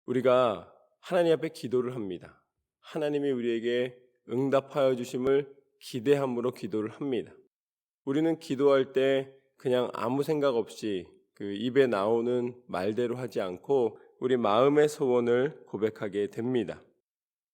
우리가 하나님 앞에 기도를 합니다. 하나님이 우리에게 응답하여 주심을 기대함으로 기도를 합니다. 우리는 기도할 때 그냥 아무 생각 없이 그 입에 나오는 말대로 하지 않고 우리 마음의 소원을 고백하게 됩니다.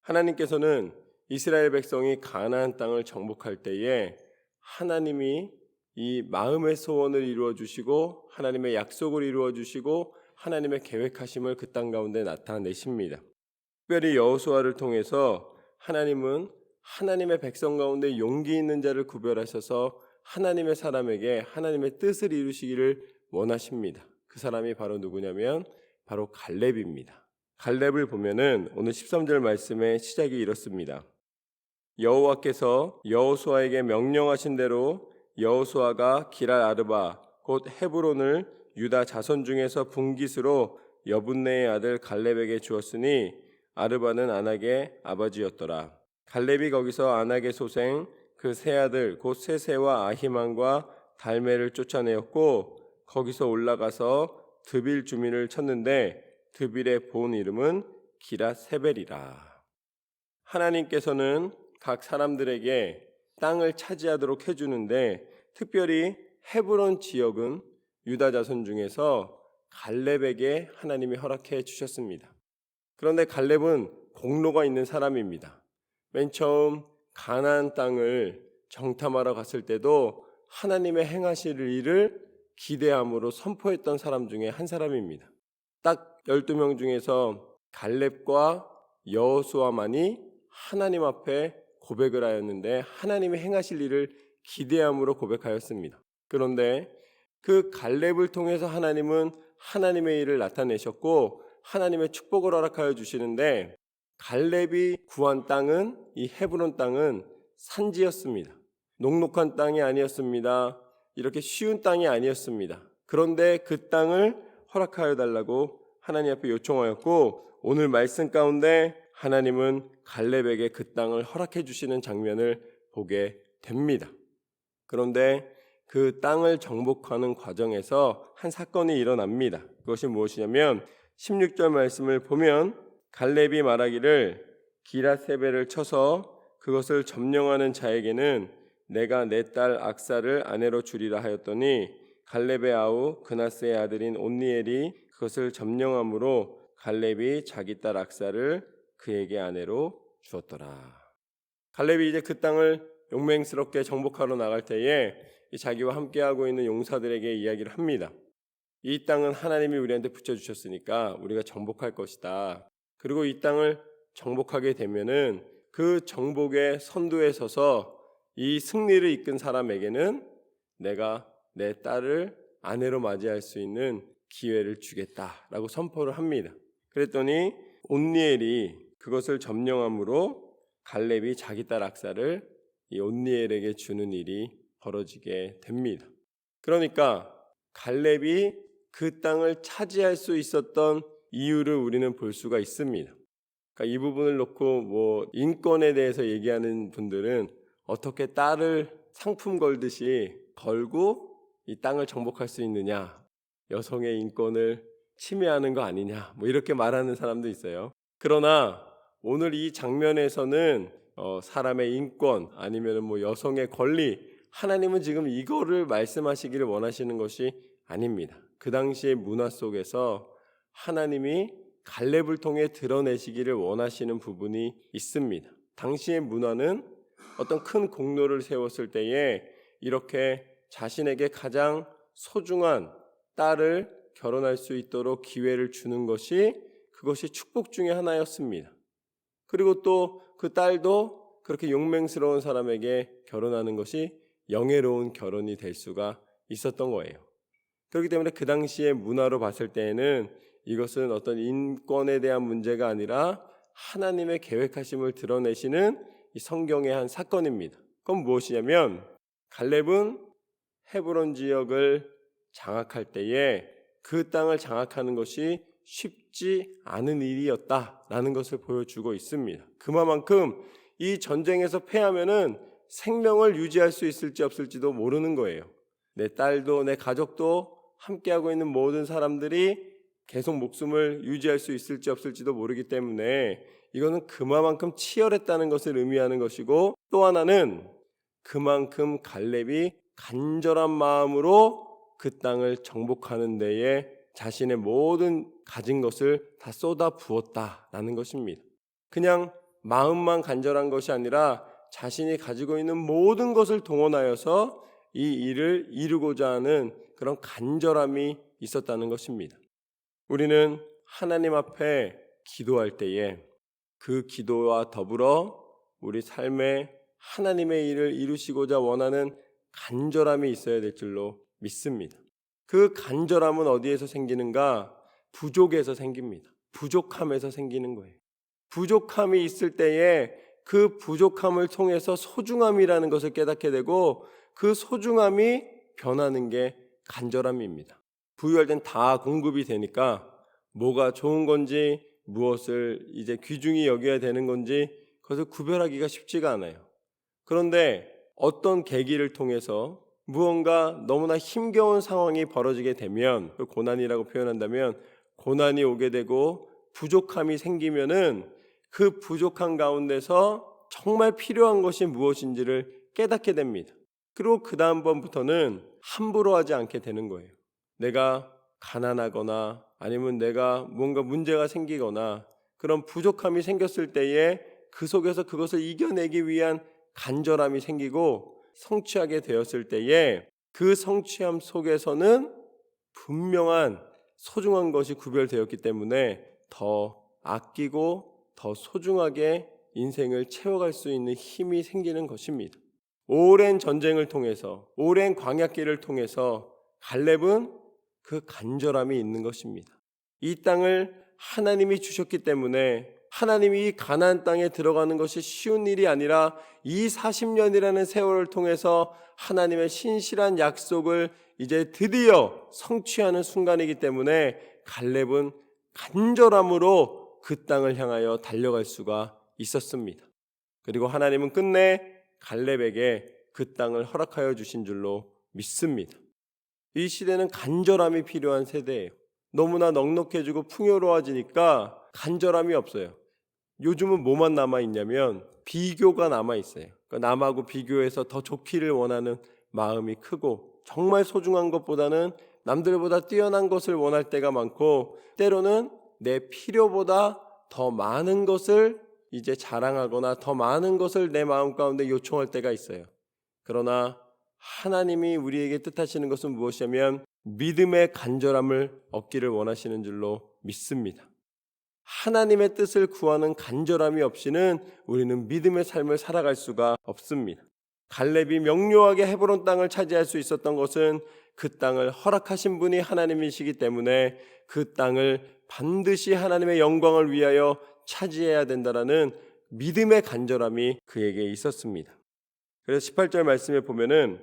하나님께서는 이스라엘 백성이 가나안 땅을 정복할 때에 하나님이 이 마음의 소원을 이루어 주시고 하나님의 약속을 이루어 주시고 하나님의 계획하심을 그 땅 가운데 나타내십니다. 특별히 여호수아를 통해서 하나님은 하나님의 백성 가운데 용기 있는 자를 구별하셔서 하나님의 사람에게 하나님의 뜻을 이루시기를 원하십니다. 그 사람이 바로 누구냐면 바로 갈렙입니다. 갈렙을 보면은 오늘 13절 말씀의 시작이 이렇습니다. 여호와께서 여호수아에게 명령하신 대로 여호수아가 기랄 아르바 곧 헤브론을 유다 자손 중에서 분깃으로 여분네의 아들 갈렙에게 주었으니 아르바는 아낙의 아버지였더라. 갈렙이 거기서 아낙의 소생 그 세 아들 곧 세세와 아히만과 달메를 쫓아내었고 거기서 올라가서 드빌 주민을 쳤는데 드빌의 본 이름은 기랏세벨이라. 하나님께서는 각 사람들에게 땅을 차지하도록 해주는데 특별히 헤브론 지역은 유다 자손 중에서 갈렙에게 하나님이 허락해 주셨습니다. 그런데 갈렙은 공로가 있는 사람입니다. 맨 처음 가나안 땅을 정탐하러 갔을 때도 하나님의 행하실 일을 기대함으로 선포했던 사람 중에 한 사람입니다. 딱 12명 중에서 갈렙과 여호수아만이 하나님 앞에 고백을 하였는데 하나님의 행하실 일을 기대함으로 고백하였습니다. 그런데 그 갈렙을 통해서 하나님은 하나님의 일을 나타내셨고 하나님의 축복을 허락하여 주시는데 갈렙이 구한 땅은 이 헤브론 땅은 산지였습니다. 녹록한 땅이 아니었습니다. 이렇게 쉬운 땅이 아니었습니다. 그런데 그 땅을 허락하여 달라고 하나님 앞에 요청하였고 오늘 말씀 가운데 하나님은 갈렙에게 그 땅을 허락해 주시는 장면을 보게 됩니다. 그런데 그 땅을 정복하는 과정에서 한 사건이 일어납니다. 그것이 무엇이냐면 16절 말씀을 보면 갈렙이 말하기를 기랏세벨을 쳐서 그것을 점령하는 자에게는 내가 내 딸 악사를 아내로 주리라 하였더니 갈렙의 아우 그나스의 아들인 온니엘이 그것을 점령함으로 갈렙이 자기 딸 악사를 그에게 아내로 주었더라. 갈렙이 이제 그 땅을 용맹스럽게 정복하러 나갈 때에 자기와 함께하고 있는 용사들에게 이야기를 합니다. 이 땅은 하나님이 우리한테 붙여주셨으니까 우리가 정복할 것이다. 그리고 이 땅을 정복하게 되면은 그 정복의 선두에 서서 이 승리를 이끈 사람에게는 내가 내 딸을 아내로 맞이할 수 있는 기회를 주겠다라고 선포를 합니다. 그랬더니 온니엘이 그것을 점령함으로 갈렙이 자기 딸 악사를 이 온니엘에게 주는 일이 벌어지게 됩니다. 그러니까 갈렙이 그 땅을 차지할 수 있었던 이유를 우리는 볼 수가 있습니다. 그러니까 이 부분을 놓고 인권에 대해서 얘기하는 분들은 어떻게 딸을 상품 걸듯이 걸고 이 땅을 정복할 수 있느냐, 여성의 인권을 침해하는 거 아니냐, 이렇게 말하는 사람도 있어요. 그러나 오늘 이 장면에서는 사람의 인권 아니면 여성의 권리, 하나님은 지금 이거를 말씀하시기를 원하시는 것이 아닙니다. 그 당시의 문화 속에서 하나님이 갈렙을 통해 드러내시기를 원하시는 부분이 있습니다. 당시의 문화는 어떤 큰 공로를 세웠을 때에 이렇게 자신에게 가장 소중한 딸을 결혼할 수 있도록 기회를 주는 것이 그것이 축복 중에 하나였습니다. 그리고 또 그 딸도 그렇게 용맹스러운 사람에게 결혼하는 것이 영예로운 결혼이 될 수가 있었던 거예요. 그렇기 때문에 그 당시의 문화로 봤을 때에는 이것은 어떤 인권에 대한 문제가 아니라 하나님의 계획하심을 드러내시는 이 성경의 한 사건입니다. 그건 무엇이냐면 갈렙은 헤브론 지역을 장악할 때에 그 땅을 장악하는 것이 쉽지 않은 일이었다라는 것을 보여주고 있습니다. 그만큼 이 전쟁에서 패하면은 생명을 유지할 수 있을지 없을지도 모르는 거예요. 내 딸도 내 가족도 함께하고 있는 모든 사람들이 계속 목숨을 유지할 수 있을지 없을지도 모르기 때문에 이거는 그만큼 치열했다는 것을 의미하는 것이고, 또 하나는 그만큼 갈렙이 간절한 마음으로 그 땅을 정복하는 데에 자신의 모든 가진 것을 다 쏟아 부었다라는 것입니다. 그냥 마음만 간절한 것이 아니라 자신이 가지고 있는 모든 것을 동원하여서 이 일을 이루고자 하는 그런 간절함이 있었다는 것입니다. 우리는 하나님 앞에 기도할 때에 그 기도와 더불어 우리 삶에 하나님의 일을 이루시고자 원하는 간절함이 있어야 될 줄로 믿습니다. 그 간절함은 어디에서 생기는가? 부족에서 생깁니다. 부족함에서 생기는 거예요. 부족함이 있을 때에 그 부족함을 통해서 소중함이라는 것을 깨닫게 되고, 그 소중함이 변하는 게 간절함입니다. 부유할 땐 다 공급이 되니까 뭐가 좋은 건지 무엇을 이제 귀중히 여겨야 되는 건지 그것을 구별하기가 쉽지가 않아요. 그런데 어떤 계기를 통해서 무언가 너무나 힘겨운 상황이 벌어지게 되면, 고난이라고 표현한다면 고난이 오게 되고 부족함이 생기면은 그 부족한 가운데서 정말 필요한 것이 무엇인지를 깨닫게 됩니다. 그리고 그 다음번부터는 함부로 하지 않게 되는 거예요. 내가 가난하거나 아니면 내가 뭔가 문제가 생기거나 그런 부족함이 생겼을 때에 그 속에서 그것을 이겨내기 위한 간절함이 생기고, 성취하게 되었을 때에 그 성취함 속에서는 분명한 소중한 것이 구별되었기 때문에 더 아끼고 더 소중하게 인생을 채워갈 수 있는 힘이 생기는 것입니다. 오랜 전쟁을 통해서, 오랜 광야길을 통해서 갈렙은 그 간절함이 있는 것입니다. 이 땅을 하나님이 주셨기 때문에 하나님이 이 가나안 땅에 들어가는 것이 쉬운 일이 아니라 이 40년이라는 세월을 통해서 하나님의 신실한 약속을 이제 드디어 성취하는 순간이기 때문에 갈렙은 간절함으로 그 땅을 향하여 달려갈 수가 있었습니다. 그리고 하나님은 끝내 갈렙에게 그 땅을 허락하여 주신 줄로 믿습니다. 이 시대는 간절함이 필요한 세대예요. 너무나 넉넉해지고 풍요로워지니까 간절함이 없어요. 요즘은 뭐만 남아있냐면 비교가 남아있어요. 그러니까 남하고 비교해서 더 좋기를 원하는 마음이 크고, 정말 소중한 것보다는 남들보다 뛰어난 것을 원할 때가 많고, 때로는 내 필요보다 더 많은 것을 이제 자랑하거나 더 많은 것을 내 마음 가운데 요청할 때가 있어요. 그러나 하나님이 우리에게 뜻하시는 것은 무엇이냐면 믿음의 간절함을 얻기를 원하시는 줄로 믿습니다. 하나님의 뜻을 구하는 간절함이 없이는 우리는 믿음의 삶을 살아갈 수가 없습니다. 갈렙이 명료하게 헤브론 땅을 차지할 수 있었던 것은 그 땅을 허락하신 분이 하나님이시기 때문에 그 땅을 반드시 하나님의 영광을 위하여 차지해야 된다라는 믿음의 간절함이 그에게 있었습니다. 그래서 18절 말씀에 보면은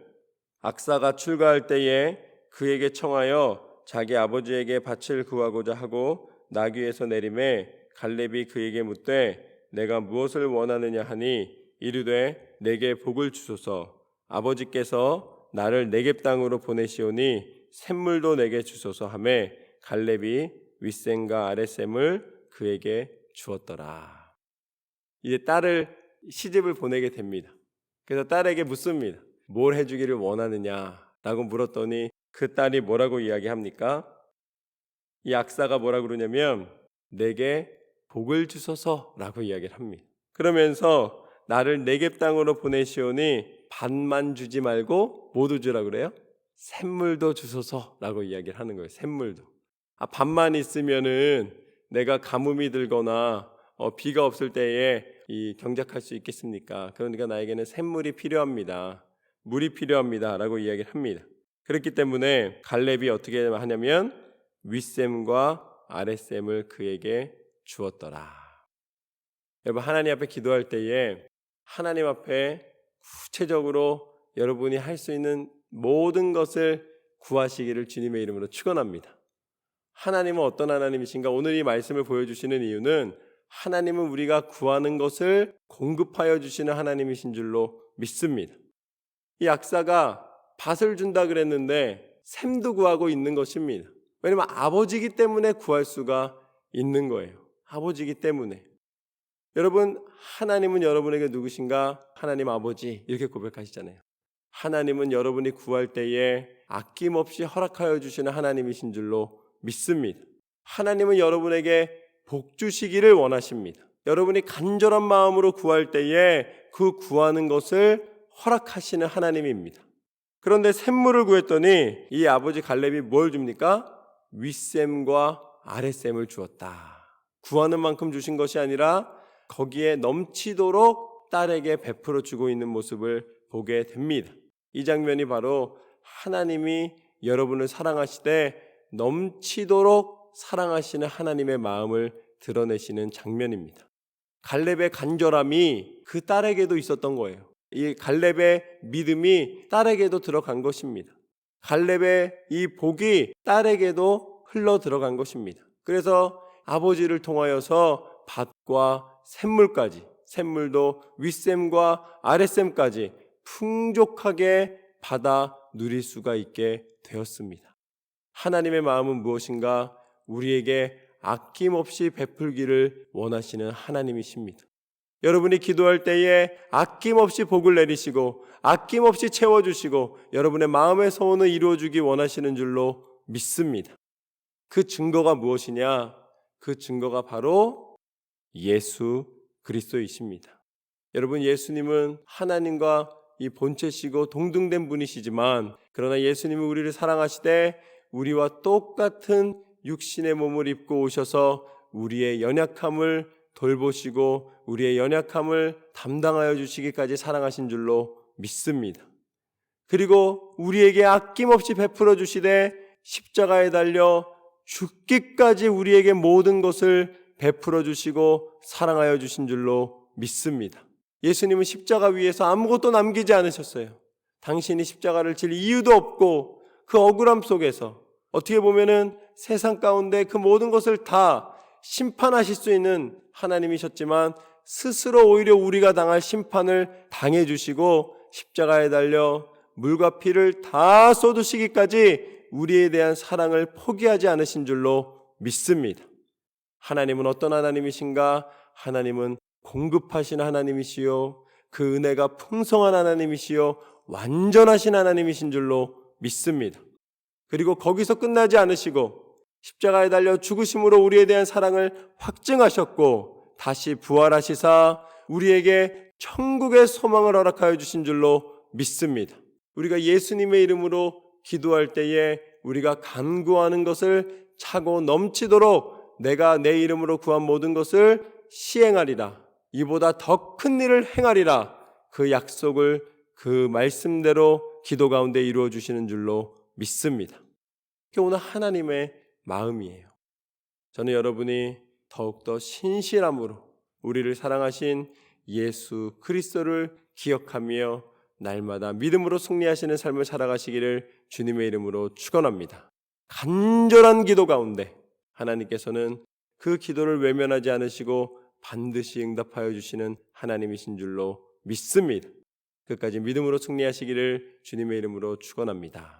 악사가 출가할 때에 그에게 청하여 자기 아버지에게 밭을 구하고자 하고 나귀에서 내림에 갈렙이 그에게 묻되 내가 무엇을 원하느냐 하니 이르되 내게 복을 주소서. 아버지께서 나를 네겝 땅으로 보내시오니 샘물도 내게 주소서 하매 갈렙이 윗샘과 아랫샘을 그에게 주었더라. 이제 딸을 시집을 보내게 됩니다. 그래서 딸에게 묻습니다. 뭘 해주기를 원하느냐라고 물었더니 그 딸이 뭐라고 이야기합니까? 이 악사가 뭐라고 그러냐면 내게 복을 주소서라고 이야기를 합니다. 그러면서 나를 네겝 땅으로 보내시오니 반만 주지 말고 모두 주라 그래요? 샘물도 주소서라고 이야기를 하는 거예요. 샘물도. 반만 있으면은 내가 가뭄이 들거나 비가 없을 때에 경작할 수 있겠습니까? 그러니까 나에게는 샘물이 필요합니다. 물이 필요합니다. 라고 이야기를 합니다. 그렇기 때문에 갈렙이 어떻게 하냐면 윗샘과 아랫샘을 그에게 주었더라. 여러분, 하나님 앞에 기도할 때에 하나님 앞에 구체적으로 여러분이 할 수 있는 모든 것을 구하시기를 주님의 이름으로 축원합니다. 하나님은 어떤 하나님이신가? 오늘 이 말씀을 보여주시는 이유는 하나님은 우리가 구하는 것을 공급하여 주시는 하나님이신 줄로 믿습니다. 이 악사가 밭을 준다 그랬는데 샘도 구하고 있는 것입니다. 왜냐하면 아버지이기 때문에 구할 수가 있는 거예요. 아버지이기 때문에. 여러분, 하나님은 여러분에게 누구신가? 하나님 아버지, 이렇게 고백하시잖아요. 하나님은 여러분이 구할 때에 아낌없이 허락하여 주시는 하나님이신 줄로 믿습니다. 하나님은 여러분에게 복 주시기를 원하십니다. 여러분이 간절한 마음으로 구할 때에 그 구하는 것을 허락하시는 하나님입니다. 그런데 샘물을 구했더니 이 아버지 갈렙이 뭘 줍니까? 윗샘과 아랫샘을 주었다. 구하는 만큼 주신 것이 아니라 거기에 넘치도록 딸에게 베풀어 주고 있는 모습을 보게 됩니다. 이 장면이 바로 하나님이 여러분을 사랑하시되 넘치도록 사랑하시는 하나님의 마음을 드러내시는 장면입니다. 갈렙의 간절함이 그 딸에게도 있었던 거예요. 이 갈렙의 믿음이 딸에게도 들어간 것입니다. 갈렙의 이 복이 딸에게도 흘러 들어간 것입니다. 그래서 아버지를 통하여서 밭과 샘물까지, 샘물도 윗샘과 아랫샘까지 풍족하게 받아 누릴 수가 있게 되었습니다. 하나님의 마음은 무엇인가? 우리에게 아낌없이 베풀기를 원하시는 하나님이십니다. 여러분이 기도할 때에 아낌없이 복을 내리시고 아낌없이 채워주시고 여러분의 마음의 소원을 이루어주기 원하시는 줄로 믿습니다. 그 증거가 무엇이냐? 그 증거가 바로 예수 그리스도이십니다. 여러분, 예수님은 하나님과 이 본체시고 동등된 분이시지만 그러나 예수님은 우리를 사랑하시되 우리와 똑같은 육신의 몸을 입고 오셔서 우리의 연약함을 돌보시고 우리의 연약함을 담당하여 주시기까지 사랑하신 줄로 믿습니다. 그리고 우리에게 아낌없이 베풀어 주시되 십자가에 달려 죽기까지 우리에게 모든 것을 베풀어 주시고 사랑하여 주신 줄로 믿습니다. 예수님은 십자가 위에서 아무것도 남기지 않으셨어요. 당신이 십자가를 질 이유도 없고 그 억울함 속에서 어떻게 보면은 세상 가운데 그 모든 것을 다 심판하실 수 있는 하나님이셨지만 스스로 오히려 우리가 당할 심판을 당해주시고 십자가에 달려 물과 피를 다 쏟으시기까지 우리에 대한 사랑을 포기하지 않으신 줄로 믿습니다. 하나님은 어떤 하나님이신가? 하나님은 공급하신 하나님이시요 그 은혜가 풍성한 하나님이시요 완전하신 하나님이신 줄로 믿습니다. 그리고 거기서 끝나지 않으시고 십자가에 달려 죽으심으로 우리에 대한 사랑을 확증하셨고 다시 부활하시사 우리에게 천국의 소망을 허락하여 주신 줄로 믿습니다. 우리가 예수님의 이름으로 기도할 때에 우리가 간구하는 것을 차고 넘치도록 내가 내 이름으로 구한 모든 것을 시행하리라, 이보다 더 큰 일을 행하리라, 그 약속을 그 말씀대로 기도 가운데 이루어 주시는 줄로 믿습니다. 그게 오늘 하나님의 마음이에요. 저는 여러분이 더욱더 신실함으로 우리를 사랑하신 예수 그리스도를 기억하며 날마다 믿음으로 승리하시는 삶을 살아가시기를 주님의 이름으로 축원합니다. 간절한 기도 가운데 하나님께서는 그 기도를 외면하지 않으시고 반드시 응답하여 주시는 하나님이신 줄로 믿습니다. 끝까지 믿음으로 승리하시기를 주님의 이름으로 축원합니다.